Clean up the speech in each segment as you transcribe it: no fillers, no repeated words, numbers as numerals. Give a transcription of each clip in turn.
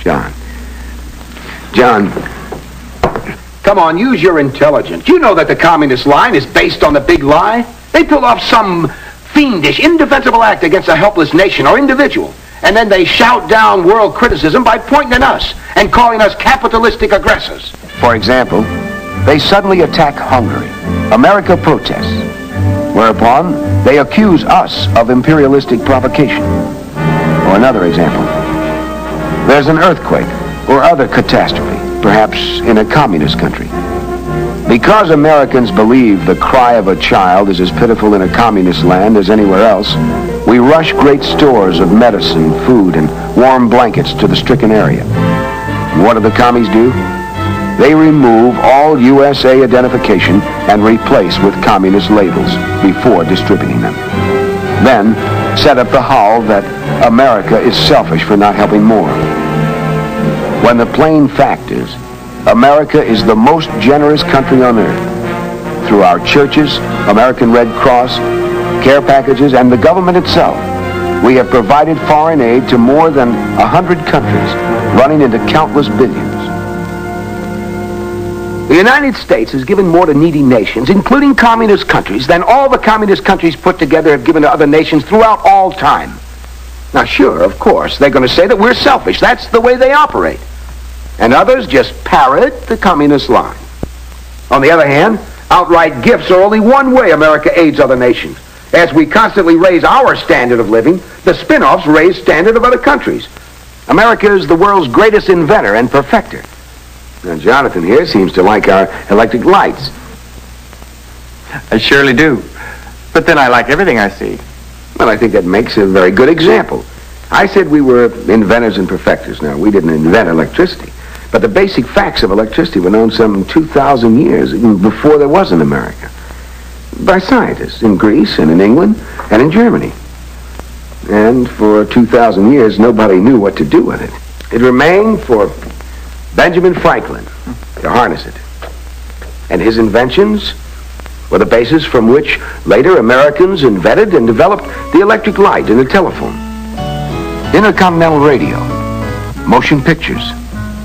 John, come on, use your intelligence. You know that the communist line is based on the big lie. They pull off some fiendish, indefensible act against a helpless nation or individual, and then they shout down world criticism by pointing at us and calling us capitalistic aggressors. For example, they suddenly attack Hungary. America protests, whereupon they accuse us of imperialistic provocation. Or another example, there's an earthquake or other catastrophe, perhaps in a communist country. Because Americans believe the cry of a child is as pitiful in a communist land as anywhere else, we rush great stores of medicine, food, and warm blankets to the stricken area. And what do the commies do? They remove all USA identification and replace with communist labels before distributing them. Then set up the howl that America is selfish for not helping more. When the plain fact is, America is the most generous country on earth. Through our churches, American Red Cross, care packages, and the government itself, we have provided foreign aid to more than 100 countries, running into countless billions. The United States has given more to needy nations, including communist countries, than all the communist countries put together have given to other nations throughout all time. Now, sure, of course, they're going to say that we're selfish. That's the way they operate. And others just parrot the communist line. On the other hand, outright gifts are only one way America aids other nations. As we constantly raise our standard of living, the spin-offs raise standard of other countries. America is the world's greatest inventor and perfecter. Now, Jonathan here seems to like our electric lights. I surely do. But then I like everything I see. Well, I think that makes a very good example. I said we were inventors and perfecters. Now, we didn't invent electricity. But the basic facts of electricity were known some 2,000 years, even before there was an America, by scientists in Greece and in England and in Germany. And for 2,000 years, nobody knew what to do with it. It remained for Benjamin Franklin to harness it. And his inventions were the basis from which later Americans invented and developed the electric light and the telephone, intercontinental radio, motion pictures,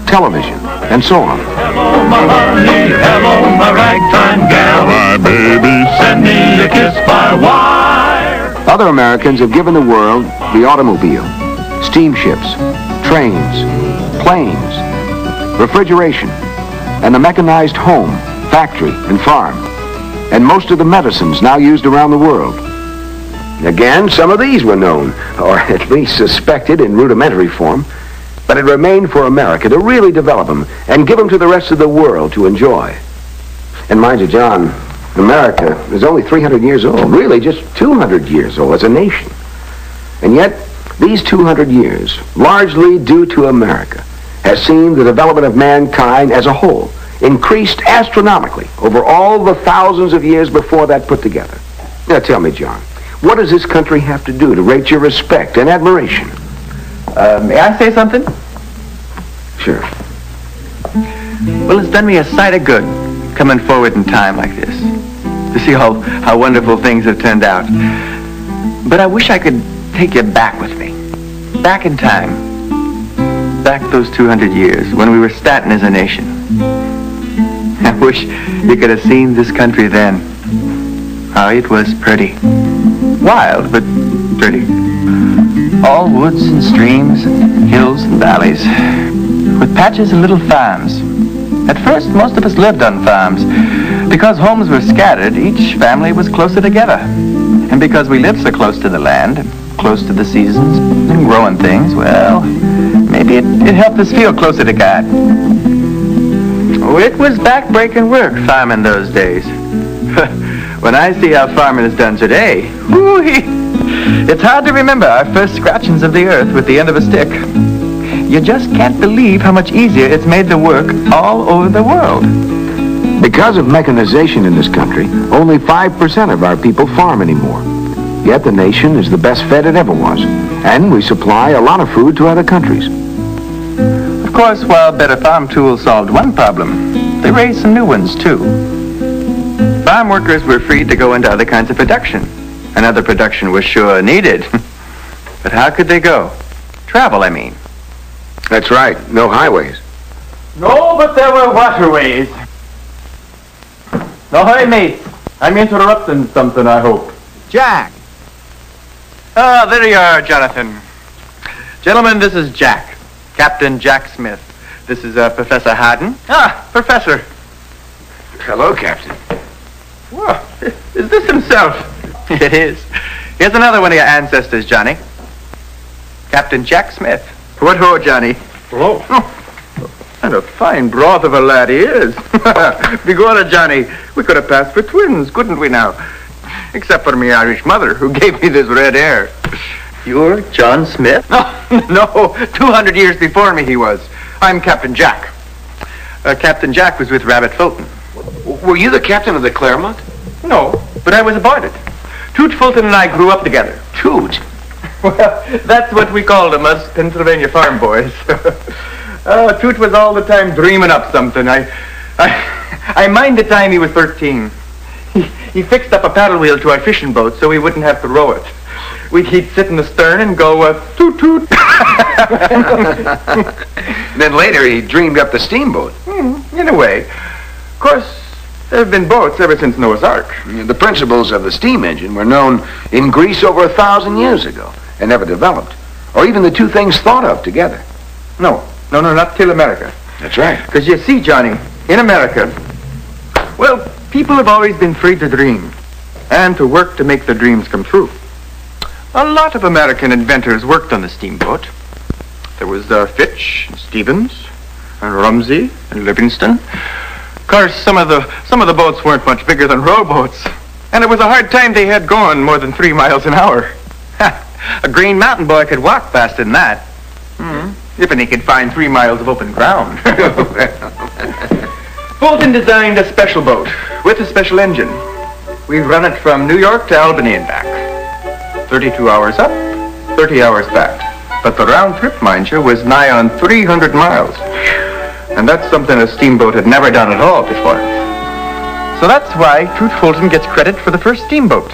television, and so on. Hello, my honey, hello, my ragtime gal. My baby, send me a kiss by wire. Other Americans have given the world the automobile, steamships, trains, planes, refrigeration, and the mechanized home, factory, and farm, and most of the medicines now used around the world. Again, some of these were known, or at least suspected in rudimentary form, but it remained for America to really develop them and give them to the rest of the world to enjoy. And mind you, John, America is only 300 years old, really just 200 years old as a nation. And yet, these 200 years, largely due to America, has seen the development of mankind as a whole increased astronomically over all the thousands of years before that put together. Now tell me, John, what does this country have to do to rate your respect and admiration? May I say something? Sure. Well, it's done me a sight of good coming forward in time like this, to see how wonderful things have turned out. But I wish I could take you back with me, back in time, back those 200 years when we were starting as a nation. I wish you could have seen this country then. How it was pretty. Wild, but pretty. All woods and streams, and hills and valleys, with patches and little farms. At first, most of us lived on farms. Because homes were scattered, each family was closer together. And because we lived so close to the land, and close to the seasons, and growing things, well, maybe it helped us feel closer to God. Oh, it was back-breaking work, farming those days. When I see how farming is done today, it's hard to remember our first scratchings of the earth with the end of a stick. You just can't believe how much easier it's made the work all over the world. Because of mechanization in this country, only 5% of our people farm anymore. Yet the nation is the best fed it ever was, and we supply a lot of food to other countries. Of course, while better farm tools solved one problem, they raised some new ones, too. Farm workers were freed to go into other kinds of production, and other production was sure needed. But how could they go? Travel, I mean. That's right. No highways. No, but there were waterways. No, hi, mate. I'm interrupting something, I hope. Jack! Ah, there you are, Jonathan. Gentlemen, this is Jack. Captain Jack Smith. This is Professor Haddon. Ah, Professor. Hello, Captain. Well, is this himself? It is. Here's another one of your ancestors, Johnny. Captain Jack Smith. What ho, Johnny? Hello. Oh, and a fine broth of a lad he is. Begorra, Johnny, we could have passed for twins, couldn't we now? Except for me Irish mother, who gave me this red hair. You're John Smith? No, 200 years before me he was. I'm Captain Jack. Captain Jack was with Rabbit Fulton. Were you the captain of the Claremont? No, but I was aboard it. Toot Fulton and I grew up together. Toot? Well, that's what we called them, us Pennsylvania farm boys. Toot was all the time dreaming up something. I mind the time he was 13. He fixed up a paddle wheel to our fishing boat so we wouldn't have to row it. He'd sit in the stern and go, toot toot. Then later he dreamed up the steamboat. In a way. Of course, there have been boats ever since Noah's Ark. The principles of the steam engine were known in Greece over 1,000 years ago and never developed, or even the two things thought of together. No, not till America. That's right. Because you see, Johnny, in America, well, people have always been free to dream and to work to make their dreams come true. A lot of American inventors worked on the steamboat. There was Fitch, and Stevens, and Rumsey, and Livingston. Of course, some of the boats weren't much bigger than rowboats, and it was a hard time they had going more than 3 miles an hour. A Green Mountain boy could walk faster than that. If he could find 3 miles of open ground. Fulton designed a special boat with a special engine. We run it from New York to Albany and back. 32 hours up, 30 hours back. But the round trip, mind you, was nigh on 300 miles. And that's something a steamboat had never done at all before. So that's why Toot Fulton gets credit for the first steamboat.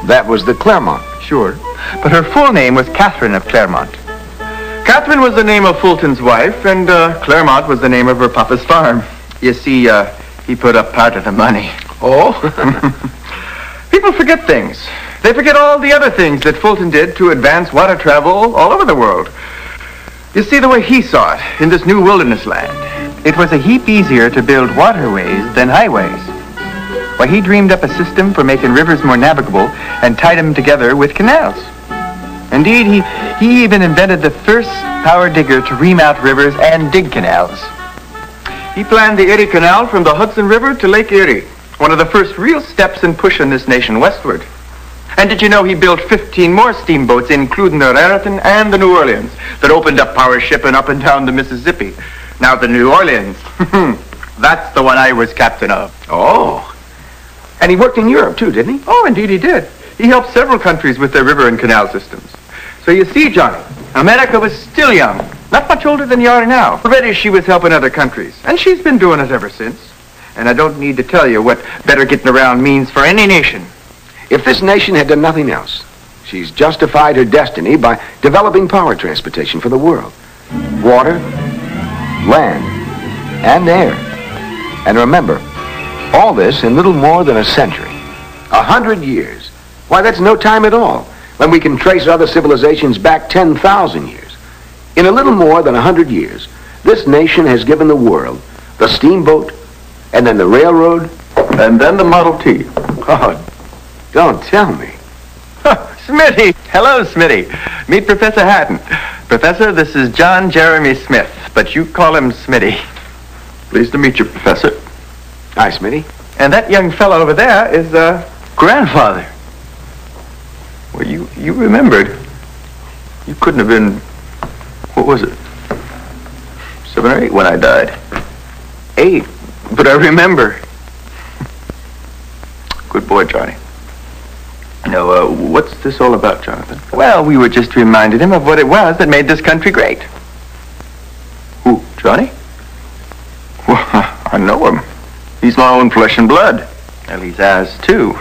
That was the Claremont. Sure. But her full name was Catherine of Claremont. Catherine was the name of Fulton's wife, and Claremont was the name of her papa's farm. You see, he put up part of the money. Oh? People forget things. They forget all the other things that Fulton did to advance water travel all over the world. You see, the way he saw it in this new wilderness land, it was a heap easier to build waterways than highways. Why, he dreamed up a system for making rivers more navigable and tied them together with canals. Indeed, he even invented the first power digger to ream out rivers and dig canals. He planned the Erie Canal from the Hudson River to Lake Erie, one of the first real steps in pushing this nation westward. And did you know he built 15 more steamboats, including the Raritan and the New Orleans, that opened up power shipping up and down the Mississippi? Now the New Orleans, that's the one I was captain of. Oh. And he worked in Europe, too, didn't he? Oh, indeed he did. He helped several countries with their river and canal systems. So you see, Johnny, America was still young, not much older than you are now. Already she was helping other countries, and she's been doing it ever since. And I don't need to tell you what better getting around means for any nation. If this nation had done nothing else, she's justified her destiny by developing power transportation for the world. Water, land, and air. And remember, all this in little more than a century. 100 years. Why, that's no time at all, when we can trace other civilizations back 10,000 years. In a little more than 100 years, this nation has given the world the steamboat, and then the railroad, And then the Model T. oh, don't tell me. Smitty! Hello, Smitty. Meet Professor Haddon. Professor, this is John Jeremy Smith, but you call him Smitty. Pleased to meet you, Professor. Hi, Smitty. And that young fellow over there is, grandfather. Well, you remembered. You couldn't have been, what was it, 7 or 8 when I died. 8, but I remember. Good boy, Johnny. Now, what's this all about, Jonathan? Well, we were just reminding him of what it was that made this country great. Who, Johnny? Well, I know him. He's my own flesh and blood. Well, he's ours, too.